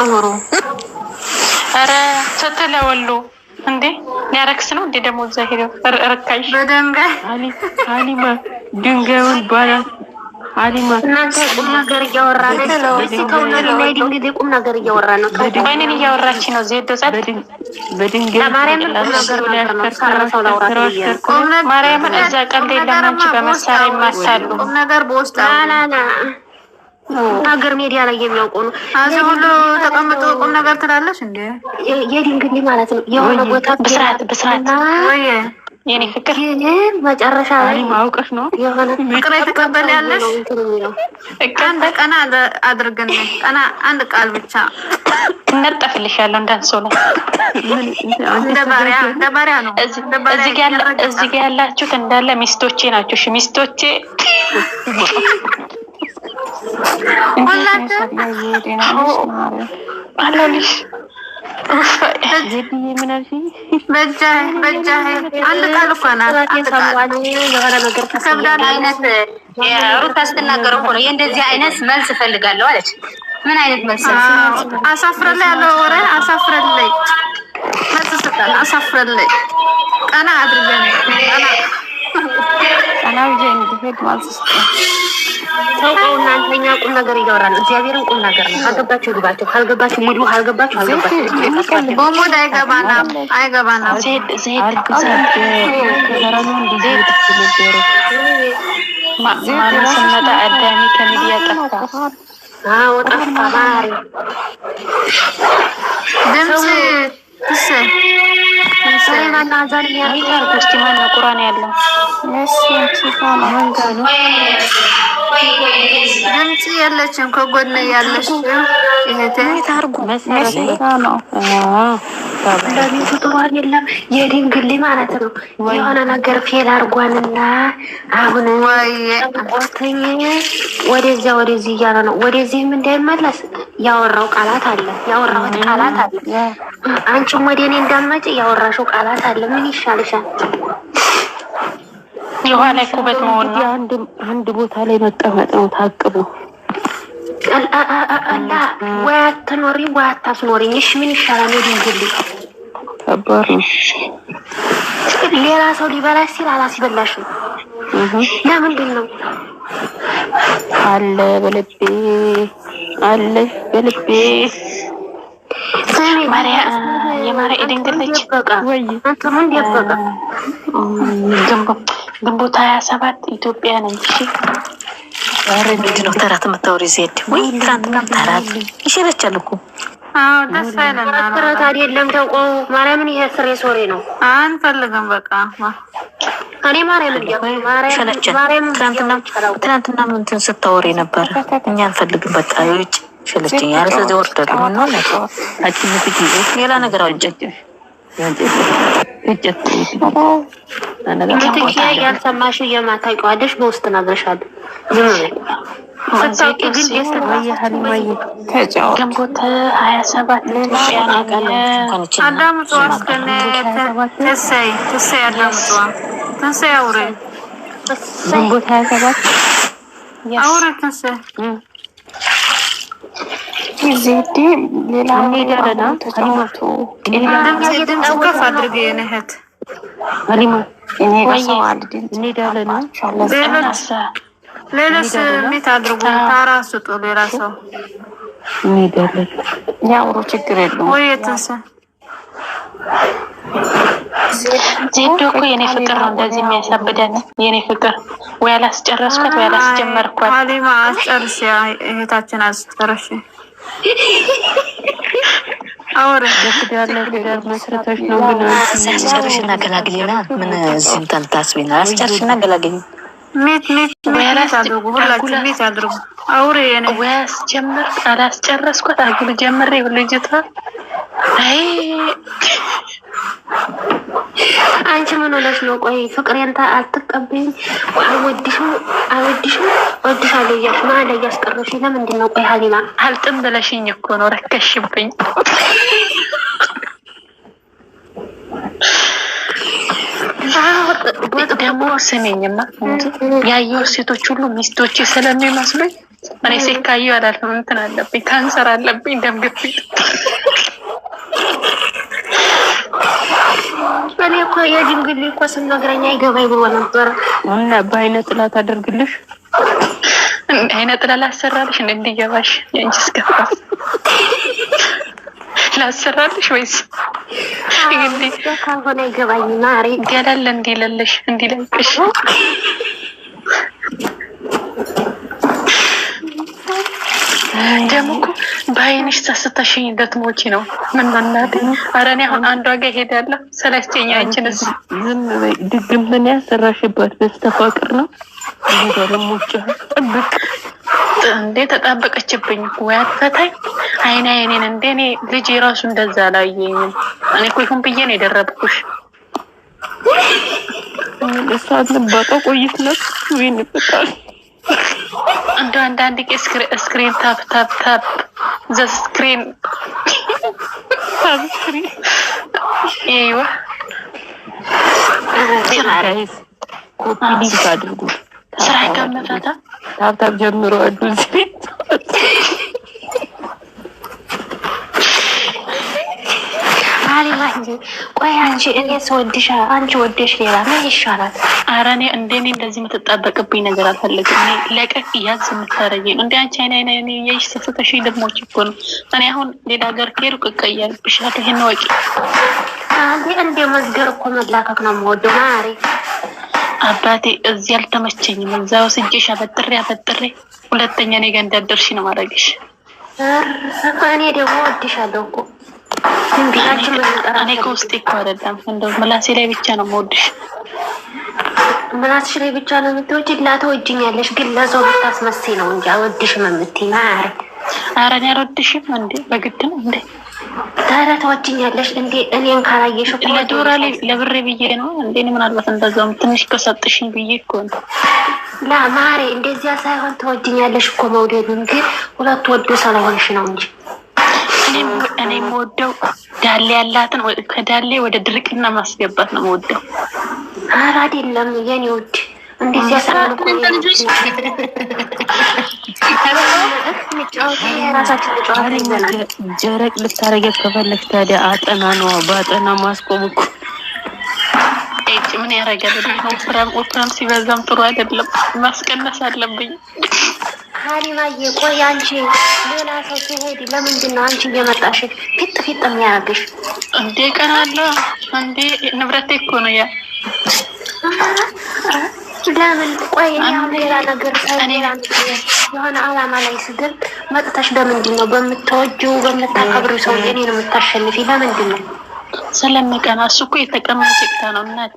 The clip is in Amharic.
ኑሩ። ኧረ ስትለወሉ እንዴ ሊያረክስ ነው እንዴ ደግሞ እዛ ሄደው ረካሽ በደንጋይ ሀሊማ ድንጋዩን ባላት ሀሊማ እናንተ ቁም ነገር እያወራን ነው። እንግዲህ ቁም ነገር እያወራን ነው። ወይኔን እያወራች ነው። ዜዶ ጸጥ በድንጋይ ለማርያምን ቁም ነገር ነው። ሰራሰው ላውራት ማርያምን እዛ ቀልድ የለም። አንቺ በመሳሪያ ይማታሉ። ቁም ነገር በውስጥ ላላላ ሀገር ሚዲያ ላይ የሚያውቀው ነው። እዚህ ሁሉ ተቀምጦ ቁም ነገር ትላለች እንዴ? የድንግል ማለት ነው የሆነ ቦታ ብስራት ወይ የኔ ፍቅር ግን መጨረሻ ላይ ማውቀሽ ነው የሆነ ፍቅር የተቀበል ያለሽ አንድ ቀና አድርገን ቀና አንድ ቃል ብቻ እነጠፍልሻለሁ እንዳንሶ ላይ እንደ ባሪያ ነው። እዚህ ጋ ያላችሁት እንዳለ ሚስቶቼ ናቸው። እሺ ሚስቶቼ አለልሽ በጃ አንድ ቃል እኮ ናት። አይነት ሩታ ስትናገረው እኮ ነው የእንደዚህ አይነት መልስ እፈልጋለሁ አለች። ምን አይነት መልስ? አሳፍረላ ያለው ወሬ አሳፍረልኝ መልስ ስጣል። አሳፍረልኝ ቀና አድርገን ቀና ብዬ እንዲሄድ ማለት ስጣል። ተውቀው እናንተኛ ቁም ነገር እያወራን እግዚአብሔርን ቁም ነገር ነው። ካልገባችሁ ግባችሁ፣ ካልገባችሁ ሙሉ፣ ካልገባችሁ አልገባችሁ። በሙድ አይገባናም። ማን ስመጣ አዳሚ ከሚዲያ ጠፋ። ጠፋ ማሪ ድምፅ ውስጥ ማን ቁራን ያለው ድምፅ የለችም። ከጎን ያለች እህቴ ነው ለቤቱ ጥሩ አይደለም። የድንግል ማለት ነው የሆነ ነገር ፌል አርጓንና አሁን ቆርተኝ ወደዚህ እያለ ነው። ወደዚህም እንዳይመለስ ያወራው ቃላት አለ፣ ያወራሁት ቃላት አለ። አንቺም ወደ እኔ እንዳትመጪ ያወራሽው ቃላት አለ። ምን ይሻልሻል? የኋላ ኩበት መሆን ነው። አንድ ቦታ ላይ መቀመጥ ነው ታቅቡ። አላ ወይ አትኖሪ ወይ አታስኖሪኝ። እሺ ምን ይሻላል? ድንግል ከባድ ነው። ሌላ ሰው ሊበላሽ ሲል አላስበላሽም። ለምንድን ነው? አለ በልቤ አለ በልቤ የማርያም ድንግል ልጅ ወይ አንተ ምን ደበቀ? ግንቦት 27 ኢትዮጵያ ነኝ። እሺ ዛሬ ምንድን ነው ተረት የምታወሪ? ዜድ ወይ ትናንትና ተረት ይሸለቻል እኮ። አዎ ደስ አይለናል። ተረት አይደለም ተውቆ ማርያምን ይሄ ስሬ ሶሬ ነው። አንፈልግም በቃ እኔ ማርያምን ትናንትና ምንትን ስታወሪ ነበር። እኛ አንፈልግም በቃ ይውጭ ሸለችኝ ያለ ስለዚህ ወርደዱ ነው ነው ሌላ ነገር አውጭ ያልሰማሽው የማታውቂዋለሽ በውስጥ ነግረሻለሁ። ስታውቂ ግን ግንቦት 27 ኢትዮጵያ አዳምጧ እስከነ ተሰይ አዳምጧ ተሰይ አውሬ ግንቦት 27 አውሬ ተሰይ ዜዴ ሌላ ሄዳለና ተጫወቱ። ድምፅ ከፍ አድርጌ ነህት ሀሊማ እኔ ጋር አልድ እንሄዳለን። ሌሎች ቤት አድርጉ። ታራ ስጡ። ሌላ ሰው እንሄዳለን። ያውሩ ችግር የለውም። ወይ ተሰ ዜዶ እኮ የኔ ፍቅር ነው እንደዚህ የሚያሳብደን። የኔ ፍቅር ወይ አላስጨረስኳት ወይ አላስጀመርኳት። ሀሊማ አስጨርሽ፣ እህታችን አስጨርሽ። አውረ ለትዳር መስረቶች ነው ግን አስጨርሽና ገላግሌና ምን እዚህም ታስቢና አስጨርሽና ገላግሌ ሚት አድርጉ። ሁላችሁ ሚት አድርጉ። አውሬ የኔ ወይ አላስጨረስኳት አጉል ጀምሬ ልጅቷ አይ አንቺ ምን ሆነሽ ነው? ቆይ ፍቅሬን አትቀበይኝ? አልወድሽም ወድሻለሁ እያልሽ ማን ላይ ያስቀረሽ? ለምንድን ነው? ቆይ ሀሊማ አልጥም ብለሽኝ እኮ ነው። ረከሽብኝ። ደግሞ ስሜኝማ ያየው ሴቶች ሁሉ ሚስቶቼ ስለሚመስሉኝ እኔ ሲካዩ አላልኩም እንትን አለብኝ ካንሰር አለብኝ ደም ግፊት። እኔ እኮ የድንግል እኮ ስነግረኛ ይገባኝ ብሎ ነበር እና በአይነ ጥላ ታደርግልሽ አይነ ጥላ ላሰራልሽ እንዲገባሽ የእንጂስ ገባስ ላሰራልሽ ወይስ እንግዲህ ካልሆነ ይገባኝ ማሪ ገለል እንዲለልሽ እንዲለቅሽ ደግሞ እኮ በአይንሽ ተስተሽኝ እንደትሞቺ ነው። ምን እናቴ ኧረ እኔ አሁን አንዷ ጋር ሄዳለሁ ሰለቸኝ። አንቺንስ ዝም በይ። ድግም ምን ያሰራሽባት በስተፋቅር ነው እንደለሞች ጥብቅ እንዴ ተጣበቀችብኝ። ወይ አትፈታኝ አይኔን እንዴ እኔ ልጅ ራሱ እንደዛ አላየኝም። እኔ እኮ ይሁን ብዬ ነው የደረብኩሽ። እሳት ልባጣ ቆይትለት ወይን ይፈጣል እንደ አንዳንድ ስክሪን ታፕ ታፕ ታፕ ዘ ስክሪን ታፕ ስክሪን ይዋ ጋይስ ኮፒ ሊንክ አድርጉ። ስራ ከመፈታ ታፕ ታፕ ጀምሮ አዱዚ አሊ ማጂ ቆይ አንቺ እኔ ስወድሽ አንቺ ወደሽ ሌላ ምን ይሻላል? ኧረ እኔ እንደኔ እንደዚህ የምትጣበቅብኝ ነገር አልፈልግም። እኔ ለቀቅ ያዝ የምታረጊኝ ነው እንዴ አንቺ አይኔ የሽ ተስተሽ ደሞች እኮ ነው። እኔ አሁን ሌላ ሀገር ከሄድኩ እቀያለብሻለሁ። ይሄን ወቂ አንዴ እንደ መዝገር እኮ መላከክ ነው የምወደው ማሪ። አባቴ እዚህ አልተመቸኝም። እዛው ስጄሽ አበጥሬ ሁለተኛ እኔ ጋር እንዳደርሽ ነው ማድረግሽ። እኔ ደግሞ ወድሻለሁ እኮ እኔ ከውስጤ እኮ አይደለም እንደው ምላሴ ላይ ብቻ ነው የምወድሽ። ምላስሽ ላይ ብቻ ነው የምትወጪ? ላተወጂኛለሽ ግን ለሰው ብታስመስይ ነው እንጂ አልወድሽም የምትይ ማሪ። ኧረ እኔ አልወድሽም እንዴ በግድ ነው እንዴ? ታዲያ ተወጂኛለሽ እንዴ? እኔን ካላየሽ እኮ ለዶራ ላይ ለብሬ ብዬ ነው እንዴ? ምናልባት እንደዛውም ትንሽ ከሰጥሽኝ ብዬ እኮ ነው። ላ ማሪ እንደዚያ ሳይሆን ተወጂኛለሽ እኮ መውደዱን ግን ሁለት ወዶ ስለሆንሽ ነው እንጂ እኔ የምወደው ዳሌ ያላትን ከዳሌ ወደ ድርቅና ማስገባት ነው የምወደው። ኧረ አይደለም የኔ ውድ እንደዚያ ሳይሆን እኮ ጀረቅ ልታረጊያት ከፈለግሽ ታዲያ አጠና ነው። በአጠና ማስቆም እኮ ምን ያደርጋል? ወፍራም ሲበዛም ጥሩ አይደለም። ማስቀነስ አለብኝ። ሀሊማዬ ቆይ አንቺ ሌላ ሰው ሲሄድ ለምንድን ነው አንቺ እየመጣሽ ፊት የሚያደርግሽ እንዴ? ቀናለ እንዴ? ንብረቴ እኮ ነው ያ። ለምን ቆይ አሁን ሌላ ነገር የሆነ አላማ ላይ ስድር መጥተሽ ለምንድን ነው በምትወጂው በምታከብሪው ሰው እኔን የምታሸንፊ? ለምንድን ነው? ስለምቀና። እሱ እኮ የተቀመጠ ነው እናቴ